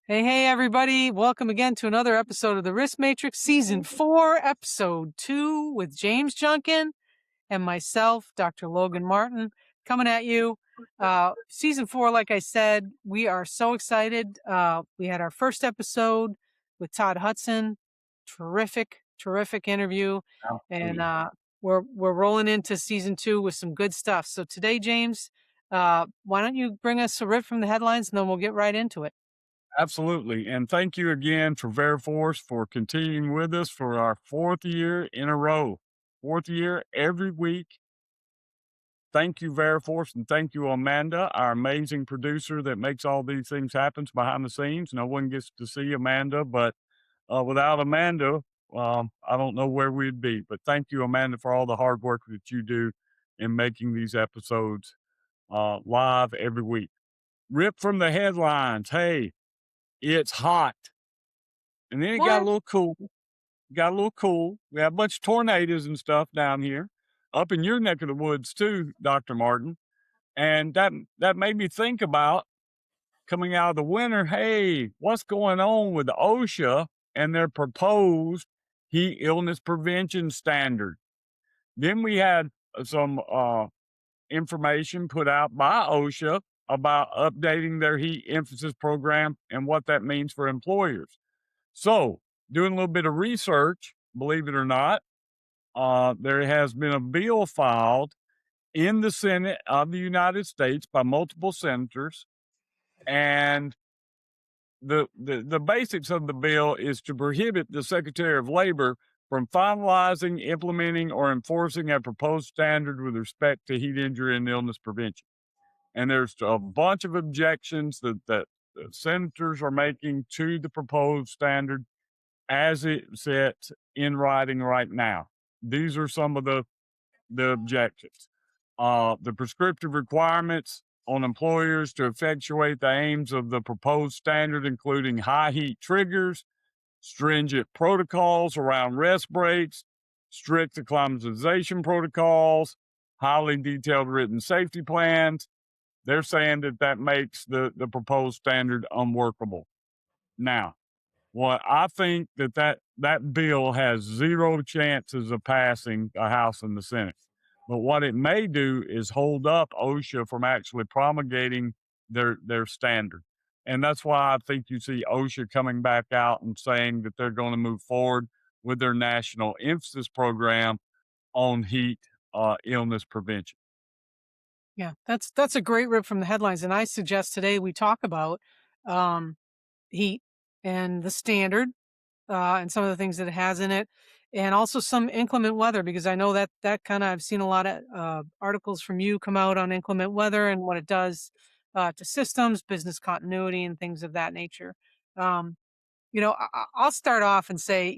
Hey, everybody. Welcome again to another episode of the Risk Matrix, Season 4, Episode 2, with James Junkin and myself, Dr. Logan Martin, coming at you. Season 4, like I said, we are so excited. We had our first episode with Todd Hudson. Terrific interview. And Absolutely. we're rolling into Season 2 with some good stuff. So today, James, why don't you bring us a rip from the headlines, and then we'll get right into it. Absolutely. And thank you again for Veriforce for continuing with us for our fourth year in a row. Fourth year every week. Thank you, Veriforce, and thank you, Amanda, our amazing producer that makes all these things happen behind the scenes. No one gets to see Amanda, but without Amanda, I don't know where we'd be. But thank you, Amanda, for all the hard work that you do in making these episodes live every week. Rip from the headlines. Hey, it's hot. And then it got a What? little cool. Got a little cool. We had a bunch of tornadoes and stuff down here, up in your neck of the woods too, Dr. Martin. And that made me think about coming out of the winter. Hey, what's going on with the OSHA and their proposed heat illness prevention standard? Then we had some information put out by OSHA about updating their heat emphasis program and what that means for employers. So, doing a little bit of research, believe it or not, there has been a bill filed in the Senate of the United States by multiple senators, and the basics of the bill is to prohibit the Secretary of Labor from finalizing, implementing, or enforcing a proposed standard with respect to heat injury and illness prevention. And there's a bunch of objections that the senators are making to the proposed standard as it sits in writing right now. These are some of the objections. The prescriptive requirements on employers to effectuate the aims of the proposed standard, including high heat triggers, stringent protocols around rest breaks, strict acclimatization protocols, highly detailed written safety plans. They're saying that makes the proposed standard unworkable. Now, well, I think that bill has zero chances of passing the House and the Senate. But what it may do is hold up OSHA from actually promulgating their standard. And that's why I think you see OSHA coming back out and saying that they're going to move forward with their national emphasis program on heat illness prevention. Yeah, that's a great rip from the headlines, and I suggest today we talk about um, heat and the standard, and some of the things that it has in it, and also some inclement weather, because I know that kind of I've seen a lot of articles from you come out on inclement weather and what it does to systems, business continuity, and things of that nature. Um, I'll start off and say,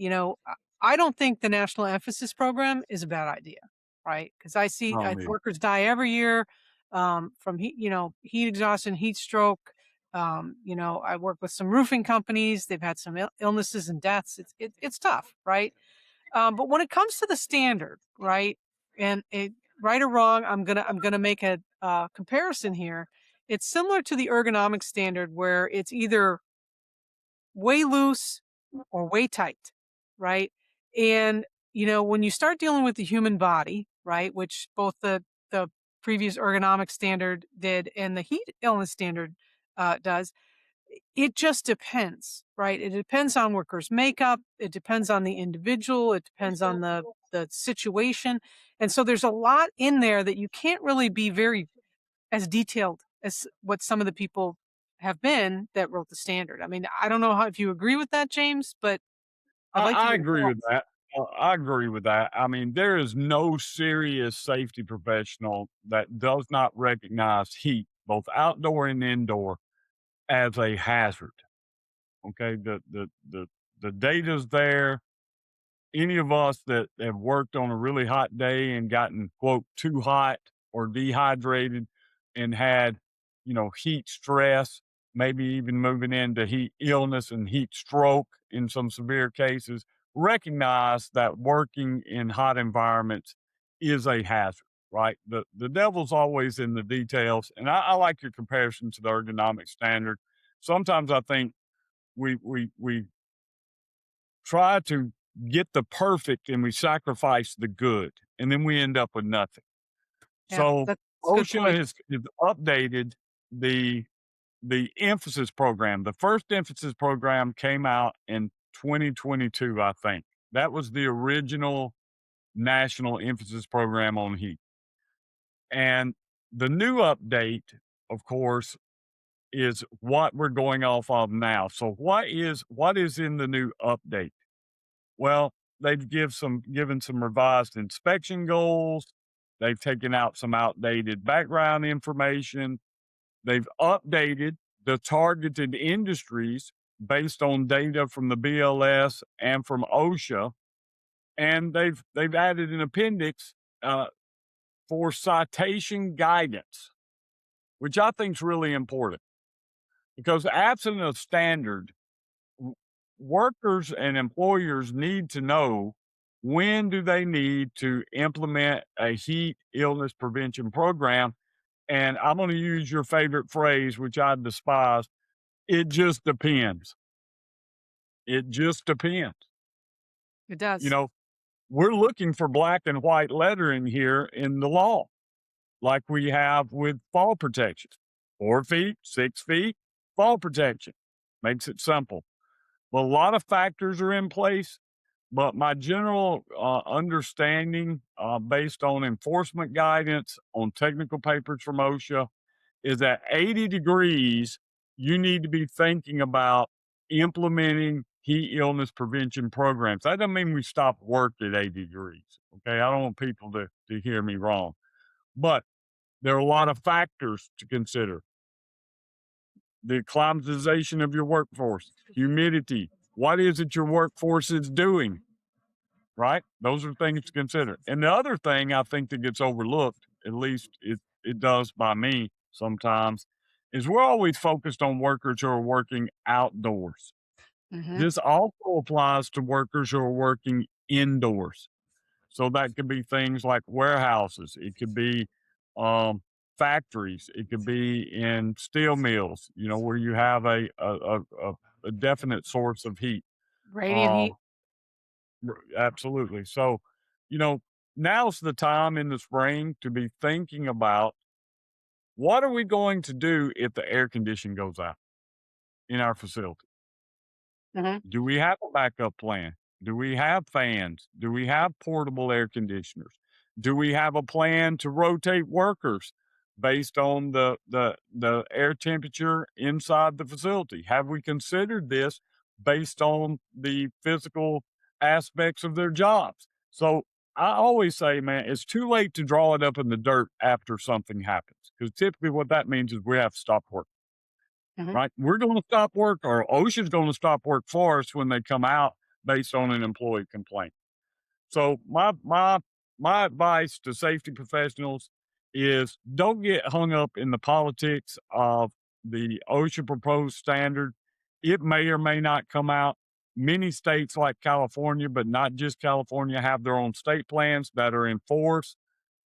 I don't think the national emphasis program is a bad idea, right? Because workers die every year from heat exhaustion, heat stroke. I work with some roofing companies. They've had some illnesses and deaths. It's tough, right? But when it comes to the standard, right, and right or wrong, I'm gonna make a comparison here. It's similar to the ergonomic standard, where it's either way loose or way tight, right? And when you start dealing with the human body, right, which both the previous ergonomic standard did and the heat illness standard does, it just depends, right? It depends on workers' makeup. It depends on the individual. It depends on the situation, and so there's a lot in there that you can't really be very as detailed as what some of the people have been that wrote the standard. I mean, I don't know if you agree with that, James, but I'd like to I get your agree with thoughts. that. I agree with that. I mean, there is no serious safety professional that does not recognize heat, both outdoor and indoor, as a hazard. Okay, the data's there. Any of us that have worked on a really hot day and gotten quote too hot or dehydrated and had, heat stress, maybe even moving into heat illness and heat stroke in some severe cases, recognize that working in hot environments is a hazard, right? The devil's always in the details. And I like your comparison to the ergonomic standard. Sometimes I think we try to get the perfect and we sacrifice the good, and then we end up with nothing. Yeah, So that's a good OSHA point. has updated the emphasis program. The first emphasis program came out in 2022, I think. That was the original national emphasis program on heat. And the new update, of course, is what we're going off of now. So what is in the new update? Well, they've given some revised inspection goals. They've taken out some outdated background information. They've updated the targeted industries based on data from the BLS and from OSHA, and they've added an appendix uh, for citation guidance, which I think is really important because absent a standard, w- workers and employers need to know when do they need to implement a heat illness prevention program. And I'm going to use your favorite phrase, which I despise. It just depends. It just depends. It You does. know, we're looking for black and white lettering here in the law, like we have with fall protection. 4 feet, 6 feet, fall protection. Makes it simple. Well, a lot of factors are in place, but my general understanding, based on enforcement guidance, on technical papers from OSHA, is at 80 degrees, you need to be thinking about implementing heat illness prevention programs. That doesn't mean we stop work at 80 degrees. Okay. I don't want people to hear me wrong, but there are a lot of factors to consider: the acclimatization of your workforce, humidity, what is it your workforce is doing, right? Those are things to consider. And the other thing I think that gets overlooked, at least it does by me sometimes, is we're always focused on workers who are working outdoors. Hmm. This also applies to workers who are working indoors. So that could be things like warehouses. It could be um, factories. It could be in steel mills. Where you have a definite source of heat. Radiant Um, heat. Absolutely. So, you know, now's the time in the spring to be thinking about what are we going to do if the air condition goes out in our facility? Hmm. Do we have a backup plan? Do we have fans? Do we have portable air conditioners? Do we have a plan to rotate workers based on the air temperature inside the facility? Have we considered this based on the physical aspects of their jobs? So I always say, man, it's too late to draw it up in the dirt after something happens. Because typically what that means is we have to stop work, Hmm. right? We're going to stop work, or OSHA's going to stop work for us when they come out based on an employee complaint. So my advice to safety professionals is don't get hung up in the politics of the OSHA proposed standard. It may or may not come out. Many states like California, but not just California, have their own state plans that are enforced.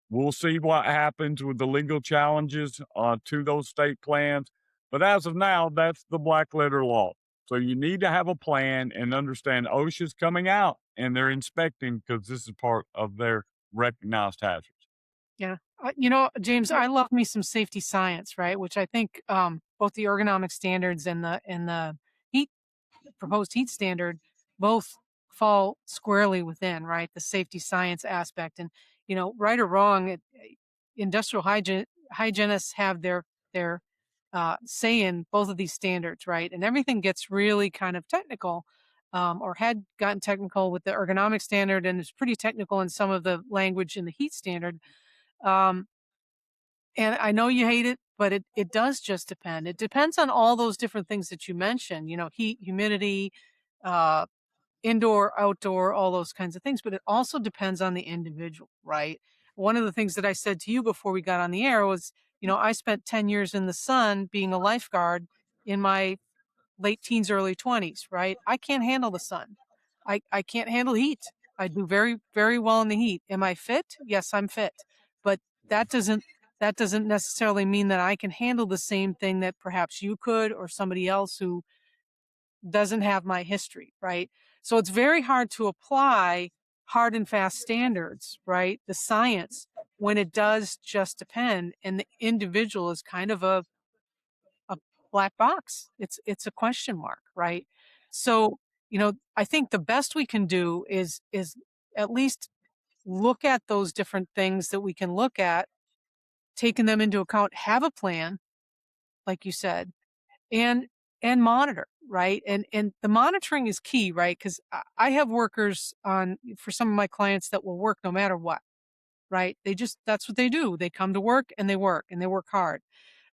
We'll see what happens with the legal challenges to those state plans. But as of now, that's the black letter law. So you need to have a plan and understand OSHA's coming out and they're inspecting because this is part of their recognized hazards. Yeah. James, I love me some safety science, right? Which I think both the ergonomic standards and the heat proposed heat standard both fall squarely within, right? The safety science aspect. And, right or wrong, industrial hygienists have their say in both of these standards, right? And everything gets really kind of technical, or had gotten technical with the ergonomic standard, and it's pretty technical in some of the language in the heat standard. Um, and I know you hate it, but it does just depend. It depends on all those different things that you mentioned, heat, humidity, uh, indoor, outdoor, all those kinds of things, but it also depends on the individual, right? One of the things that I said to you before we got on the air was, I spent 10 years in the sun being a lifeguard in my late teens, early 20s, right? I can't handle the sun. I can't handle heat. I do very, very well in the heat. Am I fit? Yes, I'm fit. But that doesn't that doesn't necessarily mean that I can handle the same thing that perhaps you could, or somebody else who doesn't have my history, right? So it's very hard to apply hard and fast standards, right? The science, when it does just depend, and the individual is kind of a black box. It's a question mark, right? So, I think the best we can do is at least look at those different things that we can look at, taking them into account, have a plan, like you said, and monitor, right? And the monitoring is key, right? Because I have workers on for some of my clients that will work no matter what, right? That's what they do. They come to work and they work hard.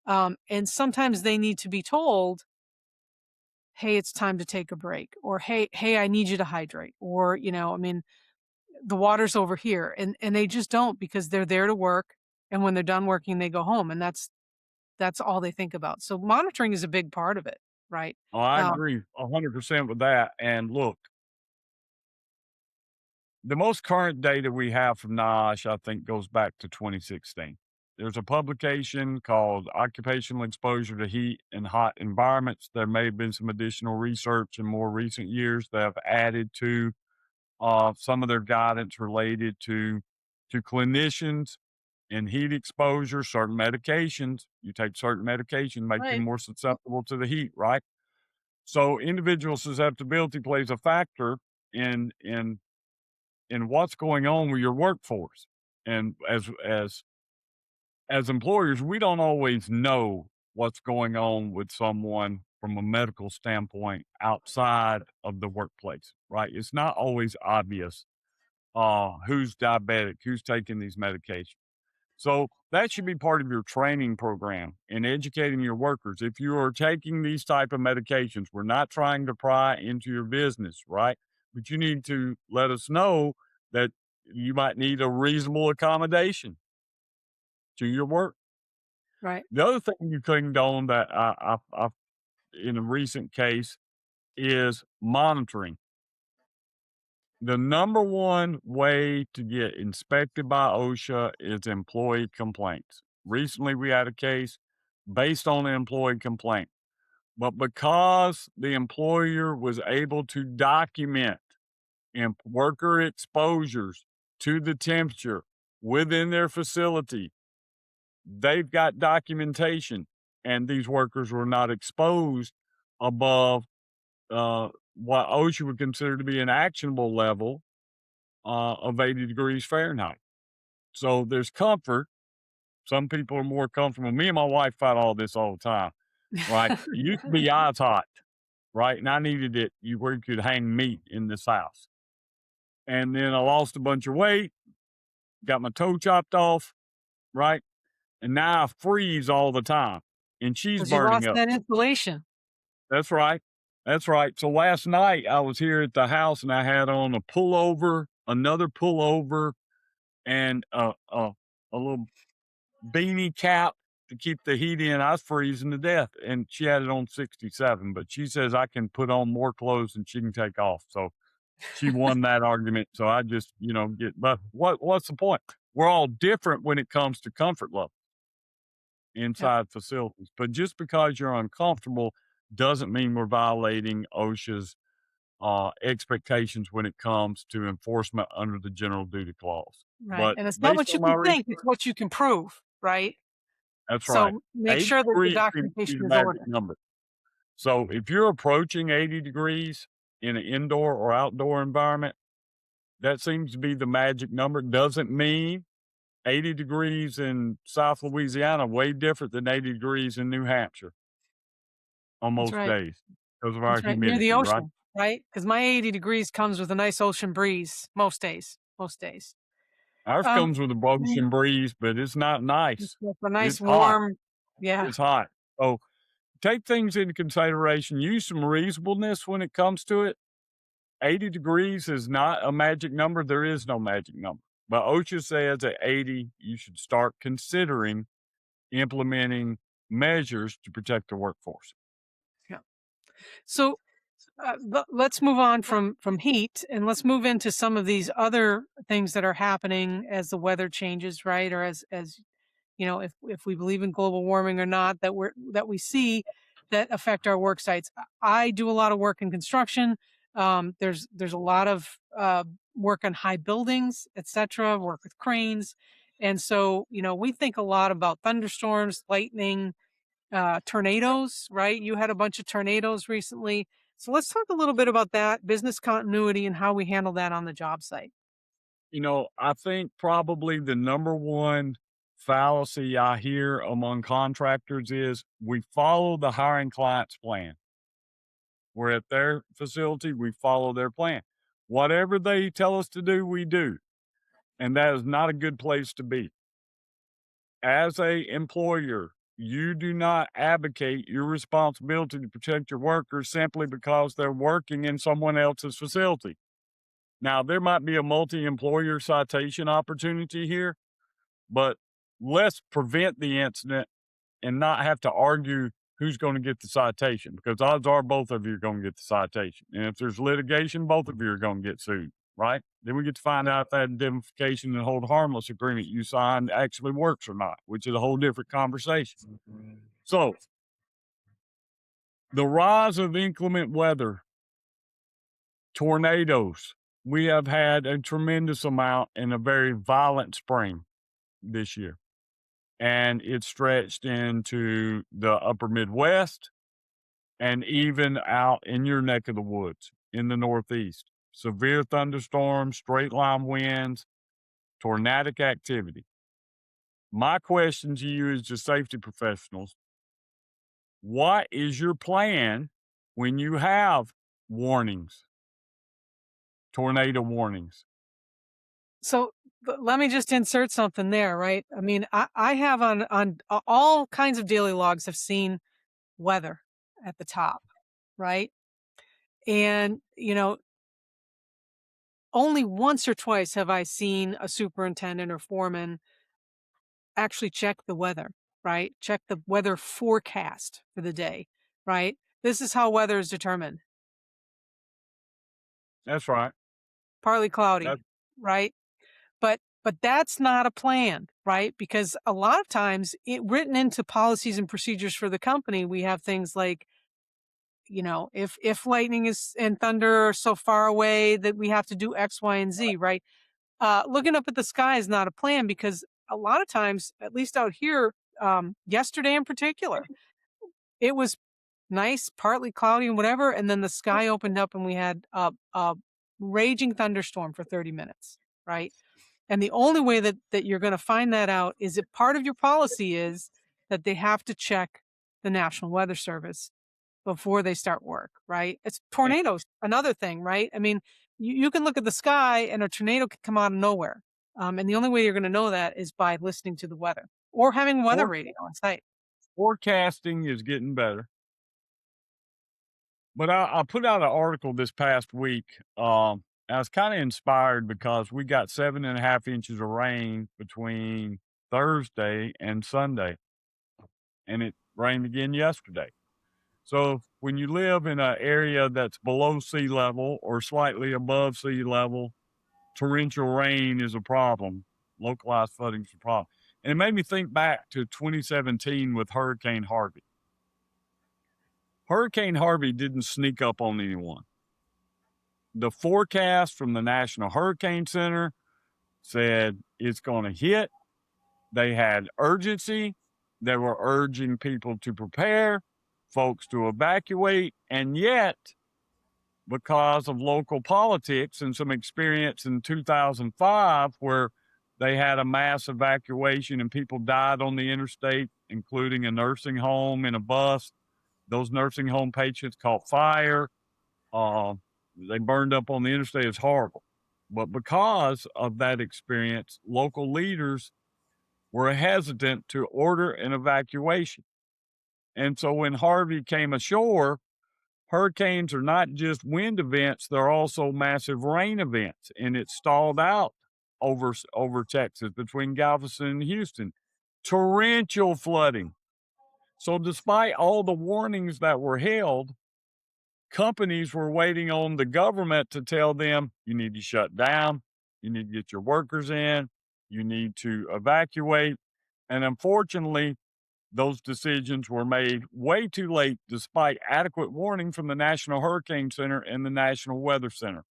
And sometimes they need to be told, hey, it's time to take a break, or hey, I need you to hydrate, or I mean, the water's over here, and they just don't, because they're there to work, and when they're done working, they go home, and that's all they think about. So monitoring is a big part of it, right? Oh, I Um, agree 100% with that. And look, the most current data we have from NIOSH, I think, goes back to 2016. There's a publication called Occupational Exposure to Heat and Hot Environments. There may have been some additional research in more recent years that have added to some of their guidance related to clinicians and heat exposure, certain medications. You take certain medication, make you right, more susceptible to the heat, right? So individual susceptibility plays a factor in in in what's going on with your workforce. And as employers, we don't always know what's going on with someone from a medical standpoint outside of the workplace, right? It's not always obvious who's diabetic, who's taking these medications. So that should be part of your training program in educating your workers. If you are taking these type of medications, we're not trying to pry into your business, right? But you need to let us know that you might need a reasonable accommodation to your work. right, The other thing you clicked on that in a recent case is monitoring. The number one way to get inspected by OSHA is employee complaints. Recently, we had a case based on an employee complaint, but because the employer was able to document worker exposures to the temperature within their facility, they've got documentation, and these workers were not exposed above what OSHA would consider to be an actionable level of 80 degrees Fahrenheit. So there's comfort. Some people are more comfortable. Me and my wife fight all this all the time, right? It used to be eyes hot, right? And I needed it where you could hang meat in this house. And then I lost a bunch of weight, got my toe chopped off, right? And now I freeze all the time and she's because you burning lost up. that insulation. That's right. That's right. So last night I was here at the house and I had on a pullover, another pullover, and a little beanie cap to keep the heat in. I was freezing to death, and she had it on 67. But she says I can put on more clothes than she can take off. So she won that argument. So I just get. But what's the point? We're all different when it comes to comfort level Yeah, inside facilities. But just because you're uncomfortable doesn't mean we're violating OSHA's expectations when it comes to enforcement under the general duty clause. right. But And it's not based what you on my can think; it's research, what you can prove, right? that's right. So make 80 sure that the degrees seems to be documentation the is magic ordered. number. So if you're approaching 80 degrees in an indoor or outdoor environment, that seems to be the magic number. Doesn't mean 80 degrees in South Louisiana way different than 80 degrees in New Hampshire on That's most right. days because of our That's right. Near the humidity, right? ocean, right? Because my 80 degrees comes with a nice ocean breeze most days. Most days. Ours Um, comes with a mm, ocean breeze, but it's not nice. it's a nice It's hot. warm, yeah, It's hot. So take things into consideration. Use some reasonableness when it comes to it. 80 degrees is not a magic number. There is no magic number. But OSHA says at 80, you should start considering implementing measures to protect the workforce. yeah. So let's move on from heat, and let's move into some of these other things that are happening as the weather changes, right? Or as if we believe in global warming or not, that we see. that affect our work sites. I do a lot of work in construction. There's a lot of work on high buildings, etc. Work with cranes, and so we think a lot about thunderstorms, lightning, tornadoes. Right? You had a bunch of tornadoes recently, so let's talk a little bit about that business continuity and how we handle that on the job site. I think probably the number one fallacy I hear among contractors is we follow the hiring client's plan. We're at their facility, we follow their plan. Whatever they tell us to do, we do. And that is not a good place to be. As a employer, you do not abdicate your responsibility to protect your workers simply because they're working in someone else's facility. Now, there might be a multi-employer citation opportunity here, but let's prevent the incident and not have to argue who's going to get the citation because odds are both of you are going to get the citation. And if there's litigation, both of you are going to get sued, right? Then we get to find out if that indemnification and hold harmless agreement you signed actually works or not, which is a whole different conversation. So, the rise of inclement weather, tornadoes, we have had a tremendous amount in a very violent spring this year. And it stretched into the upper Midwest and even out in your neck of the woods in the Northeast. Severe thunderstorms, straight line winds, tornadic activity. My question to you is to safety professionals, what is your plan when you have warnings, tornado warnings? So let me just insert something there, right? I mean, I have on all kinds of daily logs have seen weather at the top, right? And only once or twice have I seen a superintendent or foreman actually check the weather, right? Check the weather forecast for the day, right? This is how weather is determined. That's right. Partly That, cloudy, right? But that's not a plan, right? Because a lot of times written into policies and procedures for the company, we have things like, if lightning is and thunder are so far away that we have to do X, Y, and Z, right? Looking up at the sky is not a plan because a lot of times, at least out here, yesterday in particular, it was nice, partly cloudy and whatever, and then the sky opened up and we had a raging thunderstorm for 30 minutes, right? And the only way that you're going to find that out is if part of your policy is that they have to check the National Weather Service before they start work, right? It's and, tornadoes, another thing, right? I mean, you can look at the sky and a tornado can come out of nowhere. And the only way you're going to know that is by listening to the weather or having weather for, radio on site. forecasting is getting better. But I put out an article this past week. I was kind of inspired because we got 7.5 inches of rain between Thursday and Sunday, and it rained again yesterday. So when you live in an area that's below sea level or slightly above sea level, torrential rain is a problem. Localized flooding is a problem. And it made me think back to 2017 with Hurricane Harvey. Hurricane Harvey didn't sneak up on anyone. The forecast from the National Hurricane Center said it's going to hit. They had urgency. They were urging people to prepare, folks to evacuate. And yet, because of local politics and some experience in 2005, where they had a mass evacuation and people died on the interstate, including a nursing home and a bus, those nursing home patients caught fire. Uh, they burned up on the interstate. It's horrible. But because of that experience, local leaders were hesitant to order an evacuation. And so when Harvey came ashore, hurricanes are not just wind events, they're also massive rain events. And it stalled out over Texas between Galveston and Houston. Torrential flooding. So despite all the warnings that were held, companies were waiting on the government to tell them you need to shut down, you need to get your workers in, you need to evacuate. And unfortunately, those decisions were made way too late despite adequate warning from the National Hurricane Center and the National Weather Center.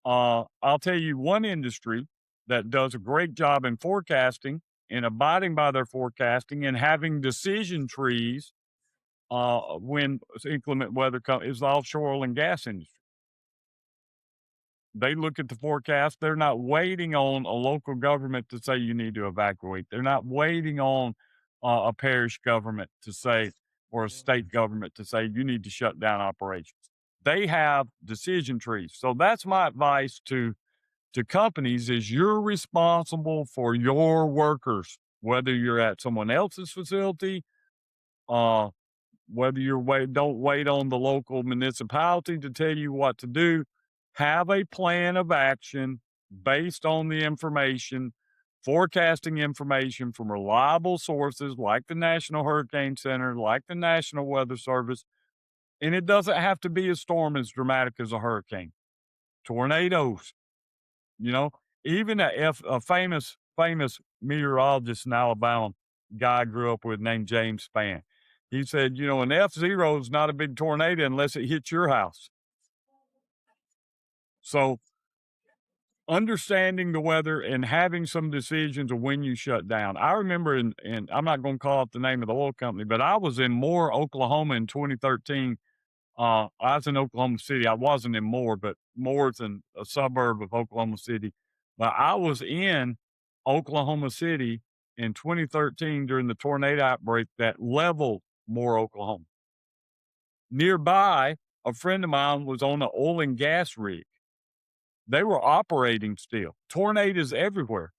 I'll tell you one industry that does a great job in forecasting and abiding by their forecasting and having decision trees when inclement weather comes is the offshore oil and gas industry. They look at the forecast. They're not waiting on a local government to say you need to evacuate. They're not waiting on a parish government to say, or a state government to say, you need to shut down operations. They have decision trees. So that's my advice to companies is you're responsible for your workers, whether you're at someone else's facility, uh, whether don't wait on the local municipality to tell you what to do. Have a plan of action based on the information, forecasting information from reliable sources like the National Hurricane Center, like the National Weather Service. And it doesn't have to be a storm as dramatic as a hurricane. Tornadoes, you know, even a famous meteorologist in Alabama guy I grew up with named James Spann. He said, you know, an F0 is not a big tornado unless it hits your house. So understanding the weather and having some decisions of when you shut down. I remember and I'm not going to call out the name of the oil company, but I was in Moore, Oklahoma in 2013. I was in Oklahoma City. I wasn't in Moore, but Moore's in a suburb of Oklahoma City. But I was in Oklahoma City in 2013 during the tornado outbreak that leveled Moore, Oklahoma. Nearby, a friend of mine was on an oil and gas rig. They were operating still. Tornadoes everywhere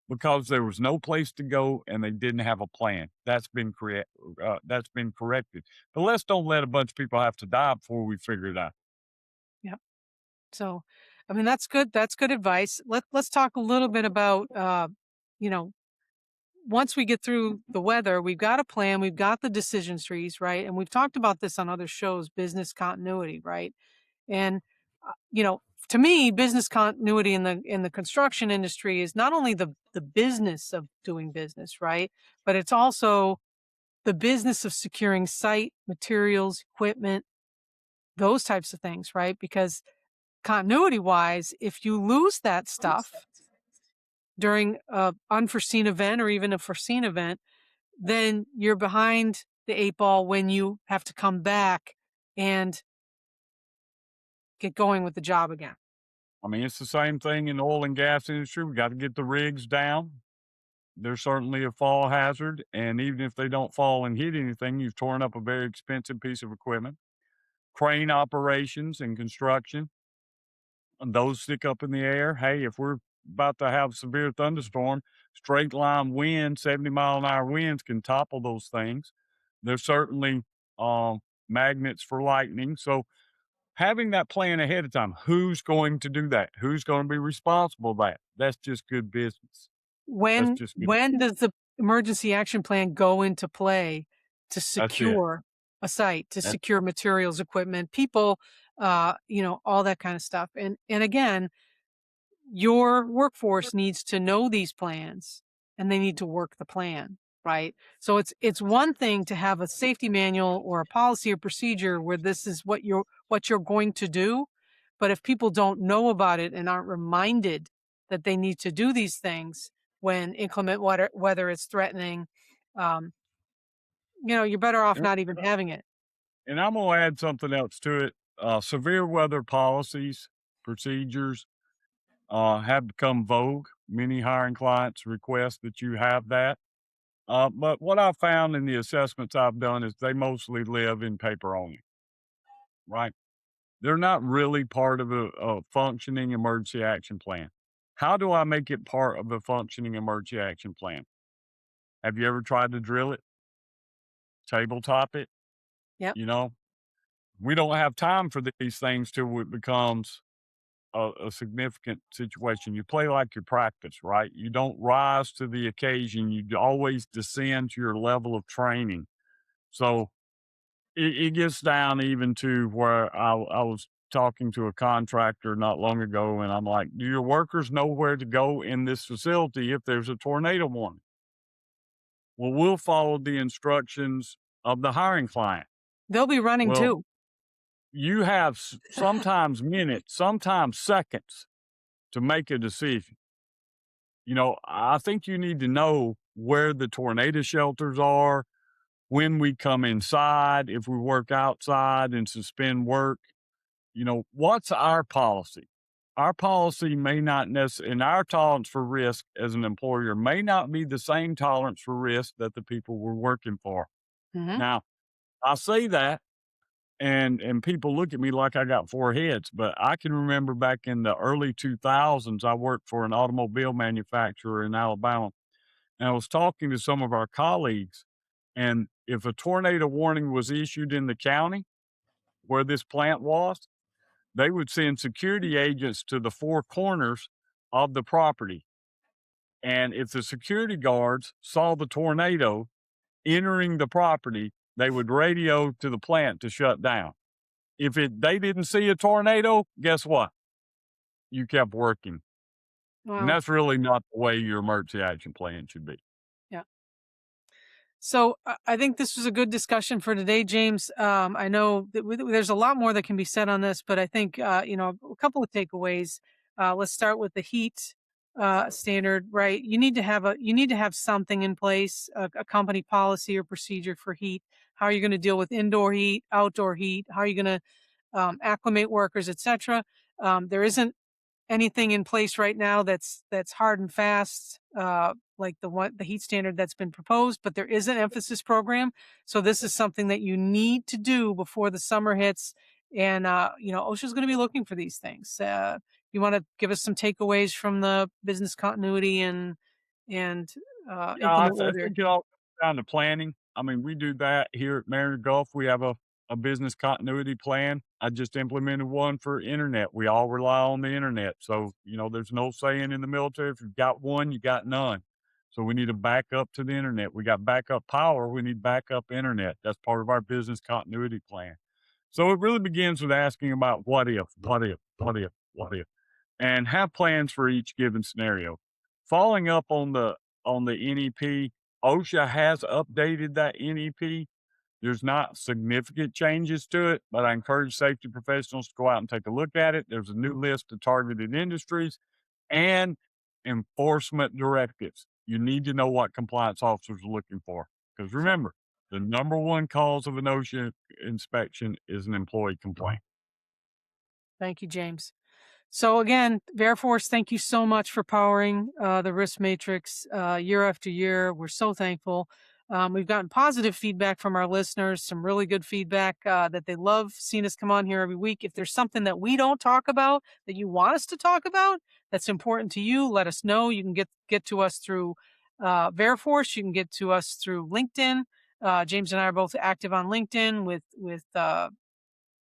because there was no place to go and they didn't have a plan. That's been corrected. But let's don't let a bunch of people have to die before we figure it out. Yep. So, I mean, that's good. That's good advice. Let's talk a little bit about, you know, once we get through the weather, we've got a plan, we've got the decision trees, right? And we've talked about this on other shows, business continuity, right? And you know, to me, business continuity in the construction industry is not only the business of doing business, right? But it's also the business of securing site, materials, equipment, those types of things, right? Because continuity wise, if you lose that stuff during a unforeseen event or even a foreseen event, then you're behind the eight ball when you have to come back and get going with the job again. I mean, it's the same thing in the oil and gas industry. We got to get the rigs down. They're certainly a fall hazard. And even if they don't fall and hit anything, you've torn up a very expensive piece of equipment. Crane operations and construction, and those stick up in the air. Hey, if we're about to have severe thunderstorm, straight line wind, 70-mile-an-hour winds can topple those things. There's certainly magnets for lightning. So having that plan ahead of time, who's going to do that? Who's going to be responsible for that? That's just good business. That's just good. When does the emergency action plan go into play to That's it. secure a site, to That, secure materials, equipment, people, you know, all that kind of stuff? And again, your workforce needs to know these plans and they need to work the plan, right? So it's one thing to have a safety manual or a policy or procedure where this is what you're going to do, but if people don't know about it and aren't reminded that they need to do these things when inclement weather is threatening, um, you know, you're better off and, not even having it. and I'm going to add something else to it. Severe weather policies, procedures have become vogue. Many hiring clients request that you have that. But what I've found in the assessments I've done is they mostly live in paper only, right? They're not really part of a functioning emergency action plan. How do I make it part of a functioning emergency action plan? Have you ever tried to drill it, tabletop it? Yep. You know, we don't have time for these things till it becomes a significant situation. You play like you practice, right? You don't rise to the occasion. You always descend to your level of training. So it gets down even to where I was talking to a contractor not long ago, and I'm like, "Do your workers know where to go in this facility if there's a tornado warning?" Well, we'll follow the instructions of the hiring client. They'll be running Well, too. you have sometimes minutes, sometimes seconds to make a decision. I think you need to know where the tornado shelters are, when we come inside, if we work outside and suspend work. What's our policy? Our policy may not necessarily, and our tolerance for risk as an employer may not be the same tolerance for risk that the people we're working for. Hmm. Now, I say that, and people look at me like I got four heads, but I can remember back in the early 2000s, I worked for an automobile manufacturer in Alabama, and I was talking to some of our colleagues, and if a tornado warning was issued in the county where this plant was, they would send security agents to the four corners of the property. And if the security guards saw the tornado entering the property, they would radio to the plant to shut down. If they didn't see a tornado, guess what? You kept working. And Well, that's really not the way your emergency action plan should be. yeah. So I think this was a good discussion for today, James. I know that there's a lot more that can be said on this, but I think a couple of takeaways. Let's start with the heat standard. Right, you need to have something in place, a company policy or procedure for heat. How are you going to deal with indoor heat, outdoor heat? How are you going to acclimate workers, etc. There isn't anything in place right now that's hard and fast, like the heat standard that's been proposed, but there is an emphasis program. So this is something that you need to do before the summer hits. And OSHA is going to be looking for these things. You want to give us some takeaways from the business continuity and Yeah, inclement I weather? think it all comes down to planning. I mean, we do that here at Mariner Gulf. We have a business continuity plan. I just implemented one for internet. We all rely on the internet. So, there's no saying in the military, if you've got one, you got none. So we need a backup to the internet. We got backup power. We need backup internet. That's part of our business continuity plan. So it really begins with asking about what if, what if, what if, what if, and have plans for each given scenario. Following up on the NEP, OSHA has updated that NEP. There's not significant changes to it, but I encourage safety professionals to go out and take a look at it. There's a new list of targeted industries and enforcement directives. You need to know what compliance officers are looking for. Because remember, the number one cause of an OSHA inspection is an employee complaint. Thank you, James. So again, Air Force, thank you so much for powering the risk matrix year after year. We're so thankful. We've gotten positive feedback from our listeners, some really good feedback that they love seeing us come on here every week. If there's something that we don't talk about that you want us to talk about that's important to you, let us know. You can get to us through Air Force. You can get to us through LinkedIn. James and I are both active on LinkedIn with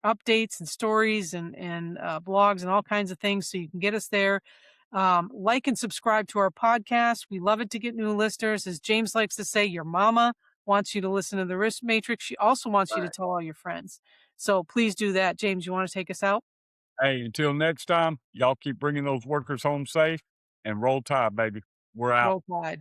updates and stories and blogs and all kinds of things. So you can get us there. Like and subscribe to our podcast. We love it to get new listeners. As James likes to say, your mama wants you to listen to the Risk Matrix. She also wants you to Right. tell all your friends. So please do that. James, you want to take us out? Hey, until next time, y'all keep bringing those workers home safe and roll tide, baby. We're out. Roll Tide.